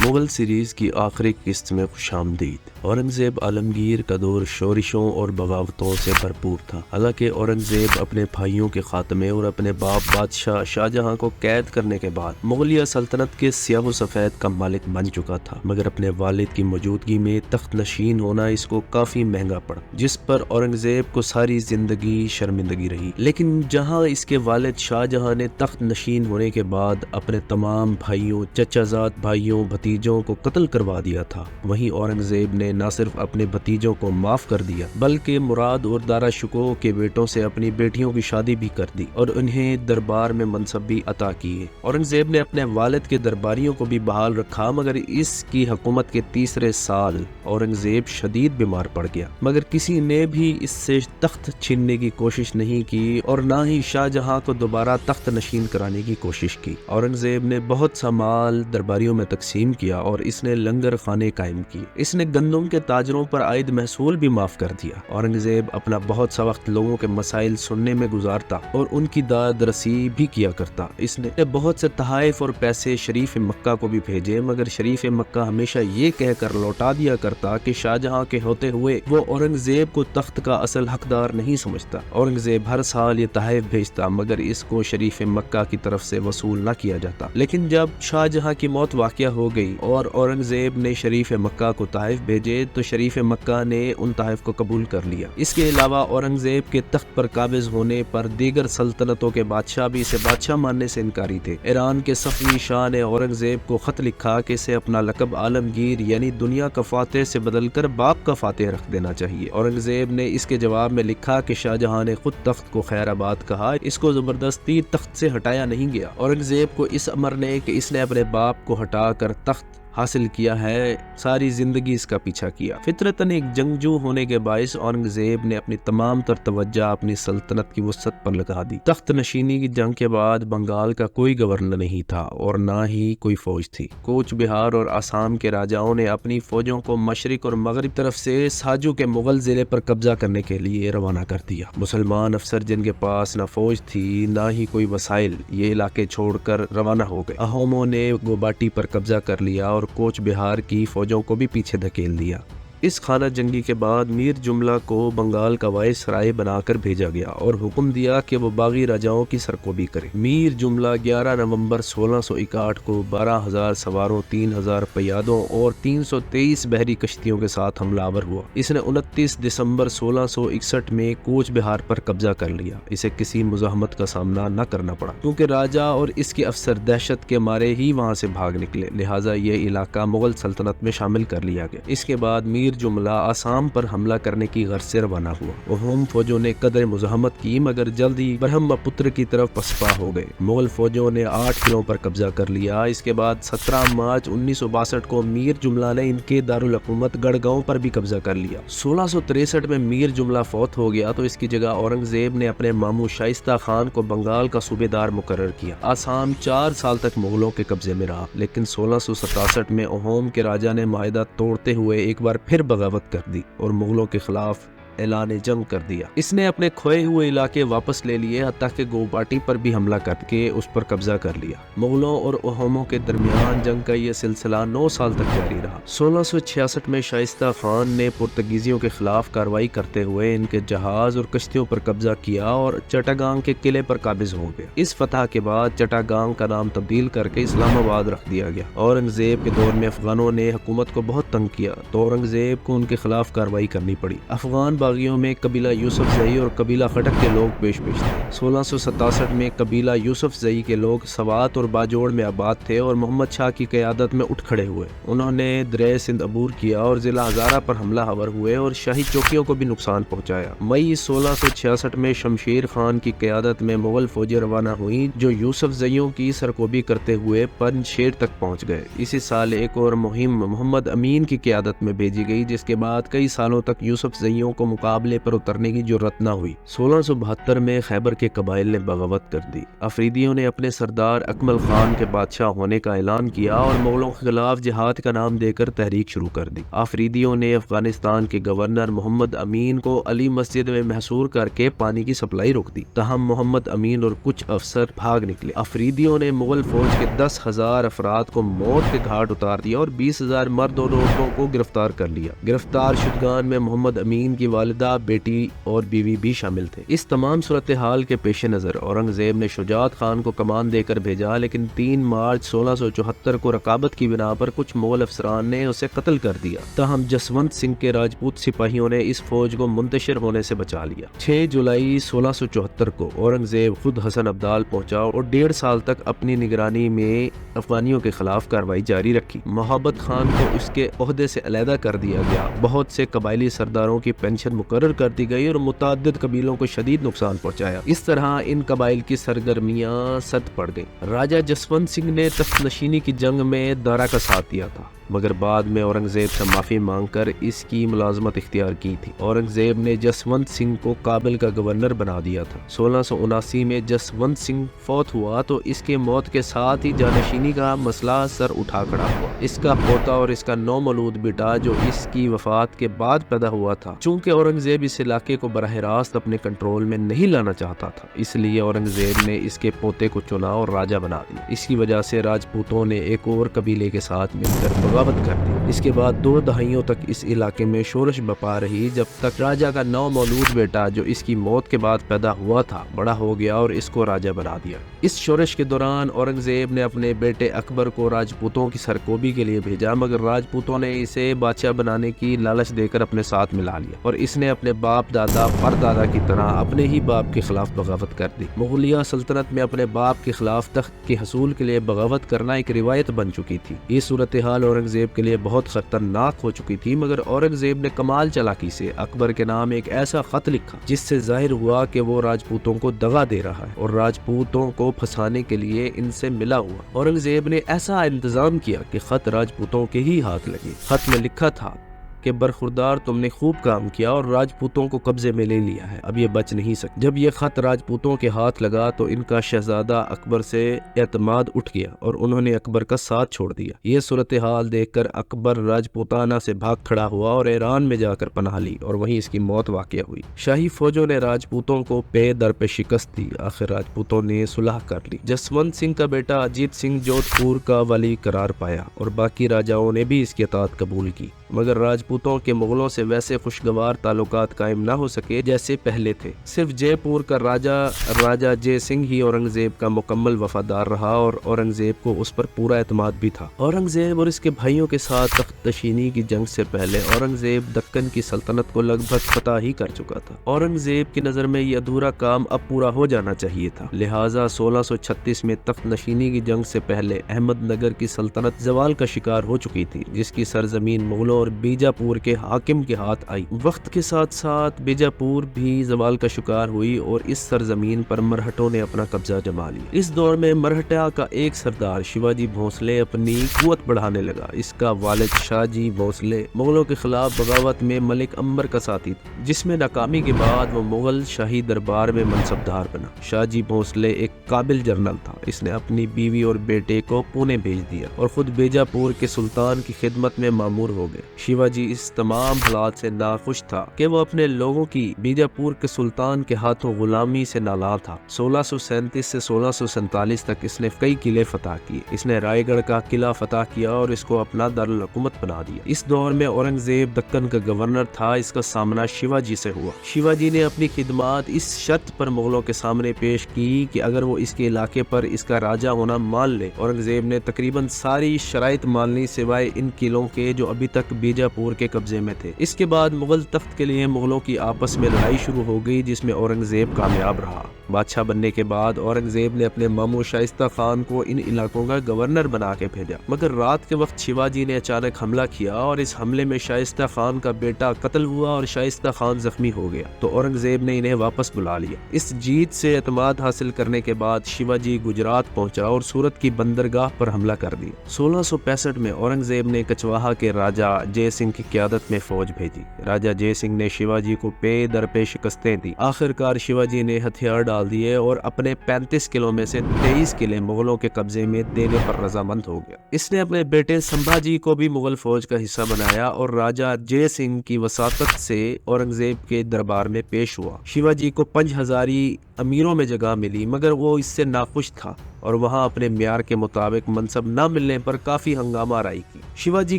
Mughal series کی آخری قسط میں خوش آمدید۔ اورنگزیب عالمگیر کا دور شورشوں اور بغاوتوں سے بھرپور تھا۔ حالانکہ اورنگزیب اپنے بھائیوں کے خاتمے اور اپنے باپ بادشاہ شاہجہاں کو قید کرنے کے بعد مغلیہ سلطنت کے سیاہ و سفید کا مالک بن چکا تھا، مگر اپنے والد کی موجودگی میں تخت نشین ہونا اس کو کافی مہنگا پڑا، جس پر اورنگزیب کو ساری زندگی شرمندگی رہی۔ لیکن جہاں اس کے والد شاہجہاں نے تخت نشین ہونے کے بعد اپنے تمام بھائیوں، چچا زاد بھائیوں، بھتیجوں کو قتل کروا دیا تھا، وہیں اورنگزیب نے نہ صرف اپنے بھتیجوں کو معاف کر دیا بلکہ مراد اور دارا شکوہ کے بیٹوں سے اپنی بیٹیوں کی شادی بھی کر دی اور انہیں دربار میں منصب بھی عطا کیے۔ اورنگزیب نے اپنے والد کے درباریوں کو بھی بحال رکھا، مگر اس کی حکومت کے تیسرے سال اورنگزیب شدید بیمار پڑ گیا، مگر کسی نے بھی اس سے تخت چھیننے کی کوشش نہیں کی اور نہ ہی شاہجہاں کو دوبارہ تخت نشین کرانے کی کوشش کی۔ اورنگزیب نے بہت سا مال درباریوں میں تقسیم کیا اور اس نے لنگر خانے قائم کیے۔ اس نے گندم کے تاجروں پر عائد محصول بھی معاف کر دیا۔ اورنگزیب اپنا بہت سا وقت لوگوں کے مسائل سننے میں گزارتا اور ان کی داد رسی بھی کیا کرتا۔ اس نے بہت سے تحائف اور پیسے شریف مکہ کو بھی بھیجے، مگر شریف مکہ ہمیشہ یہ کہہ کر لوٹا دیا کرتا کہ شاہجہاں کے ہوتے ہوئے وہ اورنگزیب کو تخت کا اصل حقدار نہیں سمجھتا۔ اورنگزیب ہر سال یہ تحائف بھیجتا، مگر اس کو شریف مکہ کی طرف سے وصول نہ کیا جاتا۔ لیکن جب شاہجہاں کی موت واقع ہو گئی اور اورنگزیب نے شریف مکہ کو تحائف بھیجے تو شریف مکہ نے ان تحائف کو قبول کر لیا۔ اس کے علاوہ اورنگزیب کے تخت پر قابض ہونے پر دیگر سلطنتوں کے بادشاہ بھی اسے بادشاہ ماننے سے انکاری تھے۔ ایران کے صفوی شاہ نے اورنگزیب کو خط لکھا کہ اسے اپنا لقب عالمگیر یعنی دنیا کا فاتح سے بدل کر باپ کا فاتح رکھ دینا چاہیے۔ اورنگزیب نے اس کے جواب میں لکھا کہ شاہجہاں نے خود تخت کو خیر آباد کہا، اس کو زبردستی تخت سے ہٹایا نہیں گیا۔ اورنگزیب کو اس امر نے کہ اس نے اپنے باپ کو ہٹا کر تخت حاصل کیا ہے، ساری زندگی اس کا پیچھا کیا۔ فطرتاً ایک جنگجو ہونے کے باعث اورنگزیب نے اپنی تمام تر توجہ اپنی سلطنت کی وسعت پر لگا دی۔ تخت نشینی کی جنگ کے بعد بنگال کا کوئی گورنر نہیں تھا اور نہ ہی کوئی فوج تھی۔ کوچ بہار اور آسام کے راجاؤں نے اپنی فوجوں کو مشرق اور مغرب طرف سے ساجو کے مغل ضلع پر قبضہ کرنے کے لیے روانہ کر دیا۔ مسلمان افسر جن کے پاس نہ فوج تھی نہ ہی کوئی وسائل، یہ علاقے چھوڑ کر روانہ ہو گئے۔ اہوموں نے گوباٹی پر قبضہ کر لیا اور کوچ بہار کی فوجوں کو بھی پیچھے دھکیل دیا۔ اس خانہ جنگی کے بعد میر جملہ کو بنگال کا وائسرائے بنا کر بھیجا گیا اور حکم دیا کہ وہ باغی راجاؤں کی سرکوبی کرے۔ میر جملہ 11 نومبر 1661 کو 12,000 سواروں، 3,000 پیادوں اور 323 بحری کشتیوں کے ساتھ حملہ آور ہوا۔ اس نے 29 دسمبر 1661 میں کوچ بہار پر قبضہ کر لیا۔ اسے کسی مزاحمت کا سامنا نہ کرنا پڑا کیونکہ راجا اور اس کے افسر دہشت کے مارے ہی وہاں سے بھاگ نکلے، لہٰذا یہ علاقہ مغل سلطنت میں شامل کر لیا گیا۔ اس کے بعد میر جملہ آسام پر حملہ کرنے کی غرض سے روانہ ہوا۔ اہوم فوجوں نے قدر مزاحمت کی مگر جلد ہی برہم پتر کی طرف پسپا ہو گئے۔ مغل فوجوں نے 8 قلعوں پر قبضہ کر لیا۔ اس کے بعد 17 مارچ 1962 کو میر جملہ نے ان کے دارالحکومت گڑھ گاؤں پر بھی قبضہ کر لیا۔ 1663 میں میر جملہ فوت ہو گیا تو اس کی جگہ اورنگزیب نے اپنے ماموں شائستہ خان کو بنگال کا صوبے دار مقرر کیا۔ آسام 4 سال تک مغلوں کے قبضے میں رہا، لیکن 1667 میں اہوم کے راجا نے معاہدہ توڑتے ہوئے ایک بار پھر بغاوت کر دی اور مغلوں کے خلاف اعلان جنگ کر دیا۔ اس نے اپنے کھوئے ہوئے علاقے واپس لے لیے، حتیٰ کہ گوباٹی پر بھی حملہ کر کے اس پر قبضہ کر لیا۔ مغلوں اور اہوموں کے درمیان جنگ کا یہ سلسلہ 9 سال تک جاری رہا۔ 1666 میں شائستہ خان نے پرتگیزیوں کے خلاف کارروائی کرتے ہوئے ان کے جہاز اور کشتیوں پر قبضہ کیا اور چٹاگانگ کے قلعے پر قابض ہو گیا۔ اس فتح کے بعد چٹاگانگ کا نام تبدیل کر کے اسلام آباد رکھ دیا گیا۔ اورنگزیب کے دور میں افغانوں نے حکومت کو بہت تنگ کیا تو اورنگزیب کو ان کے خلاف کارروائی کرنی پڑی۔ افغان باغیوں میں قبیلہ یوسف زئی اور قبیلہ خٹک کے لوگ پیش تھے۔ 1667 میں قبیلہ یوسف زئی کے لوگ سوات اور باجوڑ میں آباد تھے اور محمد شاہ کی قیادت میں اٹھ کھڑے ہوئے۔ انہوں نے دریائے سندھ عبور کیا اور ضلع ہزارہ پر حملہ آور ہوئے اور شاہی چوکیوں کو بھی نقصان پہنچایا۔ مئی 1666 میں شمشیر خان کی قیادت میں مغل فوجیں روانہ ہوئیں جو یوسف زئیوں کی سرکوبی کرتے ہوئے پنج شیر تک پہنچ گئے۔ اسی سال ایک اور مہم محمد امین کی قیادت میں بھیجی گئی، جس کے بعد کئی سالوں تک یوسف زئیوں کو مقابلے پر اترنے کی جرات نہ ہوئی۔ 1672 میں خیبر کے قبائل نے بغاوت کر دی۔ افریدیوں نے اپنے سردار اکمل خان کے بادشاہ ہونے کا اعلان کیا اور مغلوں کے خلاف جہاد کا نام دے کر تحریک شروع کر دی۔ افریدیوں نے افغانستان کے گورنر محمد امین کو علی مسجد میں محصور کر کے پانی کی سپلائی روک دی، تاہم محمد امین اور کچھ افسر بھاگ نکلے۔ افریدیوں نے مغل فوج کے 10,000 افراد کو موت کے گھاٹ اتار دیا اور 20,000 مرد اور عورتوں کو گرفتار کر لیا۔ گرفتار شدگان میں محمد امین کی والدہ، بیٹی اور بیوی بھی شامل تھے۔ اس تمام صورتحال کے پیش نظر اورنگزیب نے شجاعت خان کو کمان دے کر بھیجا، لیکن 3 مارچ 1674 کو رقابت کی بنا پر کچھ مغل افسران نے اسے قتل کر دیا، تاہم جسونت سنگھ کے راجپوت سپاہیوں نے اس فوج کو منتشر ہونے سے بچا لیا۔ 6 جولائی 1674 کو اورنگزیب خود حسن ابدال پہنچا اور 1.5 سال تک اپنی نگرانی میں افغانیوں کے خلاف کارروائی جاری رکھی۔ محبت خان کو اس کے عہدے سے علیحدہ کر دیا گیا، بہت سے قبائلی سرداروں کی پینشن مقرر کر دی گئی اور متعدد قبیلوں کو شدید نقصان پہنچایا۔ اس طرح ان قبائل کی سرگرمیاں سد پڑ گئیں۔ راجہ جسونت سنگھ نے تخت نشینی کی جنگ میں دارا کا ساتھ دیا تھا، مگر بعد میں اورنگزیب سے معافی مانگ کر اس کی ملازمت اختیار کی تھی۔ اورنگزیب نے جسونت سنگھ کو کابل کا گورنر بنا دیا تھا۔ 1679 میں جسونت سنگھ فوت ہوا تو اس کے موت کے ساتھ ہی جانشینی کا مسئلہ سر اٹھا کھڑا ہوا۔ اس کا پوتا اور اس کا نومولود بیٹا جو اس کی وفات کے بعد پیدا ہوا تھا، چونکہ اورنگزیب اس علاقے کو براہ راست اپنے کنٹرول میں نہیں لانا چاہتا تھا، اس لیے اورنگزیب نے اس کے پوتے کو چنا اور راجہ بنا دیا۔ اس کی وجہ سے راجپوتوں نے ایک اور قبیلے کے ساتھ مل کر بغاوت کر دی۔ اس کے بعد 2 دہائیوں تک اس علاقے میں شورش بپا رہی، جب تک راجہ کا نومولود بیٹا جو اس کی موت کے بعد پیدا ہوا تھا بڑا ہو گیا اور اس کو راجہ بنا دیا۔ اس شورش کے دوران اورنگزیب نے اپنے بیٹے اکبر کو راجپوتوں کی سرکوبی کے لیے بھیجا، مگر راجپوتوں نے اسے بادشاہ بنانے کی لالچ دے کر اپنے ساتھ ملا لیا اور اس نے اپنے باپ دادا پردادا کی طرح اپنے ہی باپ کے خلاف بغاوت کر دی۔ مغلیہ سلطنت میں اپنے باپ کے خلاف تخت کے حصول کے لیے بغاوت کرنا ایک روایت بن چکی تھی۔ یہ صورتحال اورنگزیب کے لیے بہت خطرناک ہو چکی تھی، مگر اورنگزیب نے کمال چالاکی سے اکبر کے نام ایک ایسا خط لکھا جس سے ظاہر ہوا کہ وہ راجپوتوں کو دغا دے رہا ہے اور راجپوتوں کو پھنسانے کے لیے ان سے ملا ہوا۔ اورنگزیب نے ایسا انتظام کیا کہ خط راجپوتوں کے ہی ہاتھ لگے۔ خط میں لکھا تھا کہ برخوردار تم نے خوب کام کیا اور راجپوتوں کو قبضے میں لے لیا ہے، اب یہ بچ نہیں سکتے۔ جب یہ خط راجپوتوں کے ہاتھ لگا تو ان کا شہزادہ اکبر سے اعتماد اٹھ گیا اور انہوں نے اکبر کا ساتھ چھوڑ دیا۔ یہ صورتحال دیکھ کر اکبر راجپوتانہ سے بھاگ کھڑا ہوا اور ایران میں جا کر پناہ لی اور وہیں اس کی موت واقع ہوئی۔ شاہی فوجوں نے راجپوتوں کو پے در پہ شکست دی، آخر راجپوتوں نے صلح کر لی۔ جسونت سنگھ کا بیٹا اجیت سنگھ جودھ پور کا ولی قرار پایا اور باقی راجاؤں نے بھی اس کی اطاعت قبول کی، مگر راجپوتوں کے مغلوں سے ویسے خوشگوار تعلقات قائم نہ ہو سکے جیسے پہلے تھے۔ صرف جے پور کا راجہ جے سنگھ ہی اورنگزیب کا مکمل وفادار رہا اور اورنگزیب کو اس پر پورا اعتماد بھی تھا۔ اورنگزیب اور اس کے بھائیوں کے ساتھ تخت نشینی کی جنگ سے پہلے اورنگزیب دکن کی سلطنت کو لگ بھگ فتح ہی کر چکا تھا۔ اورنگزیب کی نظر میں یہ ادھورا کام اب پورا ہو جانا چاہیے تھا، لہٰذا 1636 میں تخت نشینی کی جنگ سے پہلے احمد نگر کی سلطنت زوال کا شکار ہو چکی تھی، جس کی سرزمین مغلوں اور بیجاپور کے حاکم کے ہاتھ آئی۔ وقت کے ساتھ ساتھ بیجاپور بھی زوال کا شکار ہوئی اور اس سرزمین پر مرہٹوں نے اپنا قبضہ جما لیا۔ اس دور میں مرہٹا کا ایک سردار شیواجی بھونسلے اپنی قوت بڑھانے لگا۔ اس کا والد شاہ جی بھونسلے مغلوں کے خلاف بغاوت میں ملک امبر کا ساتھی تھا، جس میں ناکامی کے بعد وہ مغل شاہی دربار میں منصبدار بنا۔ شاہ جی بھونسلے ایک قابل جنرل تھا، اس نے اپنی بیوی اور بیٹے کو پونے بھیج دیا اور خود بیجاپور کے سلطان کی خدمت میں مامور ہو گئے۔ شیواجی اس تمام حالات سے ناخوش تھا کہ وہ اپنے لوگوں کی بیجاپور کے سلطان کے ہاتھوں غلامی سے نالاں تھا۔ 1637 سے 1647 تک اس نے کئی قلعے فتح کیے۔ اس نے رائے گڑھ کا قلعہ فتح کیا اور اس کو اپنا دارالحکومت بنا دیا۔ اس دور میں اورنگزیب دکن کا گورنر تھا، اس کا سامنا شیواجی سے ہوا۔ شیواجی نے اپنی خدمات اس شرط پر مغلوں کے سامنے پیش کی کہ اگر وہ اس کے علاقے پر اس کا راجہ ہونا مان لے۔ اورنگزیب نے تقریباً ساری شرائط مان لی سوائے ان قلعوں کے جو ابھی تک بیجاپور کے قبضے میں تھے۔ اس کے بعد مغل تخت کے لیے مغلوں کی آپس میں لڑائی شروع ہو گئی، جس میں اورنگزیب کامیاب رہا۔ بادشاہ بننے کے بعد اورنگزیب نے اپنے ماموں شائستہ خان کو ان علاقوں کا گورنر بنا کے بھیجا، مگر رات کے وقت شیواجی نے اچانک حملہ کیا اور اس حملے میں شائستہ خان کا بیٹا قتل ہوا اور شائستہ خان زخمی ہو گیا، تو اورنگزیب نے انہیں واپس بلا لیا۔ اس جیت سے اعتماد حاصل کرنے کے بعد شیواجی گجرات پہنچا اور سورت کی بندرگاہ پر حملہ کر دیا۔ 1665 میں اورنگزیب نے کچواہا کے راجہ جے سنگھ کی قیادت میں فوج بھیجی۔ راجہ جے سنگھ نے شیواجی کو پے در پے شکستیں دی۔ آخرکار شیواجی نے ہتھیار ڈال دیے اور اپنے 35 قلعوں میں سے 23 قلعے مغلوں کے قبضے میں دینے پر رضامند ہو گیا۔ اس نے اپنے بیٹے سمبھاجی کو بھی مغل فوج کا حصہ بنایا اور راجہ جے سنگھ کی وساطت سے اورنگزیب کے دربار میں پیش ہوا۔ شیواجی کو 5 ہزاری امیروں میں جگہ ملی، مگر وہ اس سے ناخوش تھا اور وہاں اپنے معیار کے مطابق منصب نہ ملنے پر کافی ہنگامہ آرائی کی۔ شیواجی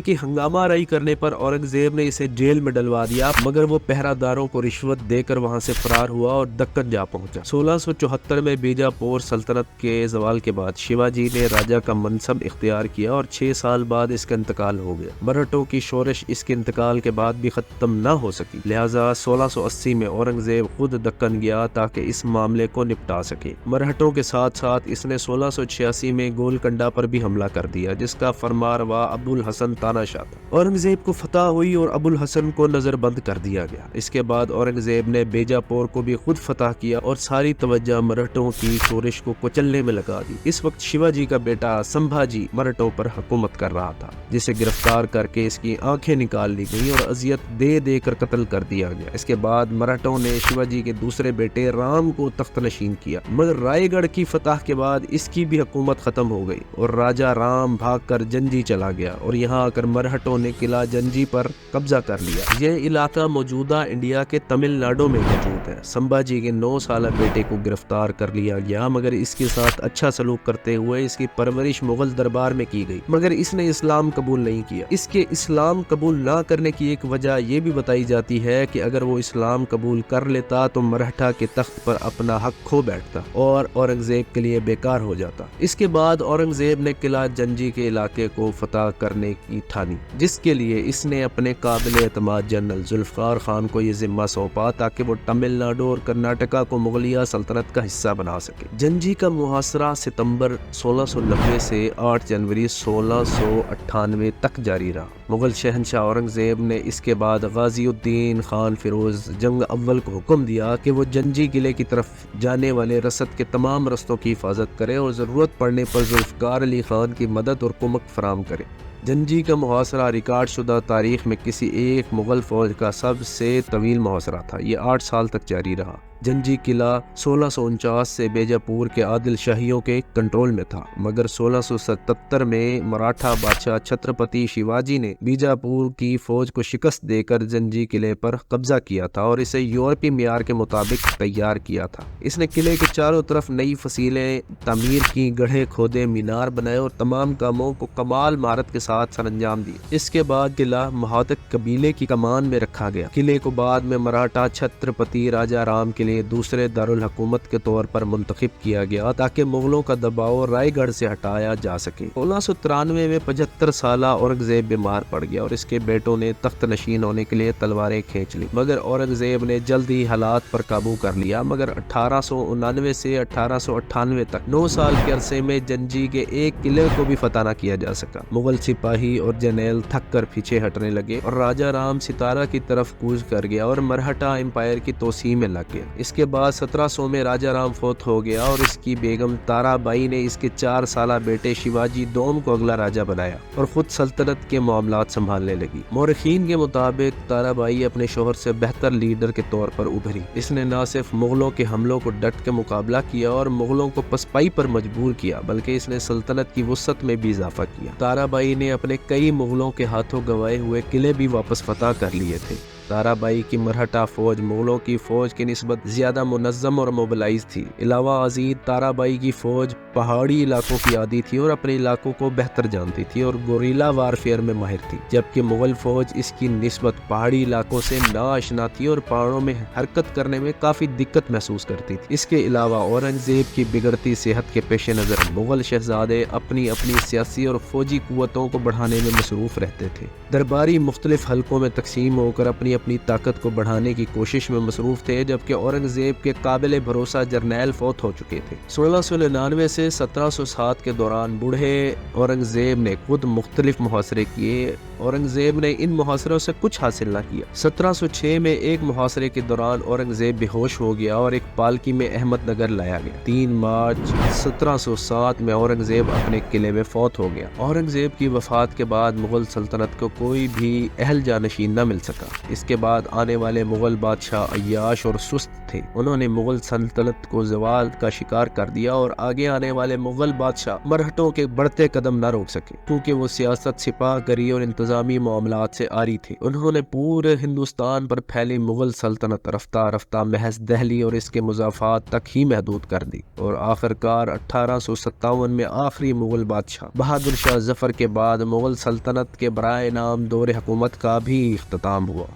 کی ہنگامہ آرائی کرنے پر اورنگزیب نے اسے جیل میں ڈلوا دیا، مگر وہ پہرہ داروں کو رشوت دے کر وہاں سے فرار ہوا اور دکن جا پہنچا۔ 1674 میں بیجاپور سلطنت کے زوال کے بعد شیواجی نے راجہ کا منصب اختیار کیا اور 6 سال بعد اس کا انتقال ہو گیا۔ مرہٹوں کی شورش اس کے انتقال کے بعد بھی ختم نہ ہو سکی، لہٰذا 1680 میں اورنگزیب خود دکن گیا تاکہ اس معاملے کو نپٹا سکے۔ مرہٹوں کے ساتھ ساتھ اس نے 1686 میں گولکنڈہ پر بھی حملہ کر دیا، جس کا فرمانروا ابو الحسن تانا شاہ تھا۔ اورنگزیب کو فتح ہوئی اور ابو الحسن کو نظر بند کر دیا گیا۔ اس کے بعد اورنگزیب نے بیجاپور کو بھی خود فتح کیا اور ساری توجہ مرہٹوں کی شورش کو کچلنے میں لگا دی۔ اس وقت شیواجی کا بیٹا سمبھاجی مرہٹوں پر حکومت کر رہا تھا، جسے گرفتار کر کے اس کی آنکھیں نکال لی گئیں اور اذیت دے دے کر قتل کر دیا گیا۔ اس کے بعد مرہٹوں نے شیواجی کے دوسرے بیٹے رام کو تخت نشین کیا، مگر رائے گڑھ کی فتح کے بعد اس کی بھی حکومت ختم ہو گئی اور راجہ رام بھاگ کر جنجی چلا گیا اور یہاں آ کر مرہٹوں نے قلعہ جنجی پر قبضہ کر لیا۔ یہ علاقہ موجودہ انڈیا کے تمل ناڈو میں موجود ہے۔ سمبھاجی کے 9 سالہ بیٹے کو گرفتار کر لیا گیا، مگر اس کے ساتھ اچھا سلوک کرتے ہوئے اس کی پرورش مغل دربار میں کی گئی، مگر اس نے اسلام قبول نہیں کیا۔ اس کے اسلام قبول نہ کرنے کی ایک وجہ یہ بھی بتائی جاتی ہے کہ اگر وہ اسلام قبول کر لیتا تو مرہٹا کے تخت پر اپنا حق کھو بیٹھتا اور اورنگزیب کے لیے بیکار ہو جاتا۔ اس کے بعد اورنگزیب نے قلعہ جنجی کے علاقے کو فتح کرنے کی ٹھانی، جس کے لیے اس نے اپنے قابل اعتماد جنرل ذوالفقار خان کو یہ ذمہ سونپا تاکہ وہ تمل ناڈو اور کرناٹکا کو مغلیہ سلطنت کا حصہ بنا سکے۔ جنجی کا محاصرہ ستمبر 1690 سے 8 جنوری 1698 تک جاری رہا۔ مغل شہنشاہ اورنگزیب نے اس کے بعد غازی الدین خان فیروز جنگ اول کو حکم دیا کہ وہ جنجی قلعے کی طرف جانے والے رسد کے تمام رستوں کی حفاظت کرے اور ضرورت پڑنے پر ذوالفقار علی خان کی مدد اور کمک فراہم کرے۔ جنجی کا محاصرہ ریکارڈ شدہ تاریخ میں کسی ایک مغل فوج کا سب سے طویل محاصرہ تھا۔ یہ 8 سال تک جاری رہا۔ جنجی قلعہ 1649 سے بیجاپور کے عادل شاہیوں کے کنٹرول میں تھا، مگر 1677 میں مراٹھا بادشاہ چھترپتی شیواجی نے بیجاپور کی فوج کو شکست دے کر جنجی قلعے پر قبضہ کیا تھا اور اسے یورپی معیار کے مطابق تیار کیا تھا۔ اس نے قلعے کے چاروں طرف نئی فصیلیں تعمیر کی، گڑھے کھودے، مینار بنائے اور تمام کاموں کو کمال مہارت کے ساتھ سر انجام دیے۔ اس کے بعد قلعہ مہاتک قبیلے کی کمان میں رکھا گیا۔ قلعے کو بعد میں مراٹھا چھترپتی راجہ رام کے لیے دوسرے دارالحکومت کے طور پر منتخب کیا گیا تاکہ مغلوں کا دباؤ رائے گڑھ سے ہٹایا جا سکے۔ 1693 میں 75 سالہ اورنگزیب بیمار پڑ گیا اور اس کے بیٹوں نے تخت نشین ہونے کے لیے تلواریں کھینچ لی، مگر اورنگزیب نے جلد ہی حالات پر قابو کر لیا۔ مگر 1899 سے 1898 تک 9 سال کے عرصے میں جنجی کے ایک قلعے کو بھی فتح نہ کیا جا سکا۔ مغل سپاہی اور جرنیل تھک کر پیچھے ہٹنے لگے اور راجہ رام ستارہ کی طرف کوچ کر گیا اور مرہٹا امپائر کی توسیع میں لگ گیا۔ اس کے بعد 1700 میں راجہ رام فوت ہو گیا اور اس کی بیگم تارا بائی نے اس کے 4 سالہ بیٹے شیواجی دوم کو اگلا راجہ بنایا اور خود سلطنت کے معاملات سنبھالنے لگی۔ مورخین کے مطابق تارا بائی اپنے شوہر سے بہتر لیڈر کے طور پر ابھری۔ اس نے نہ صرف مغلوں کے حملوں کو ڈٹ کے مقابلہ کیا اور مغلوں کو پسپائی پر مجبور کیا، بلکہ اس نے سلطنت کی وسعت میں بھی اضافہ کیا۔ تارا بائی نے اپنے کئی مغلوں کے ہاتھوں گنوائے ہوئے قلعے بھی واپس فتح کر لیے تھے۔ تارا بائی کی مرہٹا فوج مغلوں کی فوج کی نسبت زیادہ منظم اور موبلائز تھی۔ علاوہ ازیں تارا بائی کی فوج پہاڑی علاقوں کی عادی تھی اور اپنے علاقوں کو بہتر جانتی تھی اور گوریلا وارفیئر میں ماہر تھی، جبکہ مغل فوج اس کی نسبت پہاڑی علاقوں سے ناآشنا تھی اور پہاڑوں میں حرکت کرنے میں کافی دقت محسوس کرتی تھی۔ اس کے علاوہ اورنگزیب کی بگڑتی صحت کے پیش نظر مغل شہزادے اپنی سیاسی اور فوجی قوتوں کو بڑھانے میں مصروف رہتے تھے۔ درباری مختلف حلقوں میں تقسیم ہو کر اپنی اپنی طاقت کو بڑھانے کی کوشش میں مصروف تھے، جبکہ اورنگزیب کے قابل بھروسہ جرنیل فوت ہو چکے تھے۔ 1699 سے 1707 کے دوران بوڑھے اورنگزیب نے خود مختلف محاصرے کیے۔ اورنگزیب نے ان محاصروں سے کچھ حاصل نہ کیا۔ 1706 میں ایک محاصرے کے دوران اورنگزیب بے ہوش ہو گیا اور ایک پالکی میں احمد نگر لایا گیا۔ 3 مارچ 1707 میں اورنگزیب اپنے قلعے میں فوت ہو گیا۔ اورنگزیب کی وفات کے بعد مغل سلطنت کو کوئی بھی اہل جانشین نہ مل سکا۔ اس کے بعد آنے والے مغل بادشاہ عیاش اور سست تھے، انہوں نے مغل سلطنت کو زوال کا شکار کر دیا اور آگے آنے والے مغل بادشاہ مرہٹوں کے بڑھتے قدم نہ روک سکے، کیونکہ وہ سیاست، سپاہ گری اور انتظامی معاملات سے آری تھے۔ انہوں نے پورے ہندوستان پر پھیلی مغل سلطنت رفتہ رفتہ محض دہلی اور اس کے مضافات تک ہی محدود کر دی، اور آخرکار 1857 میں آخری مغل بادشاہ بہادر شاہ ظفر کے بعد مغل سلطنت کے برائے نام دور حکومت کا بھی اختتام ہوا۔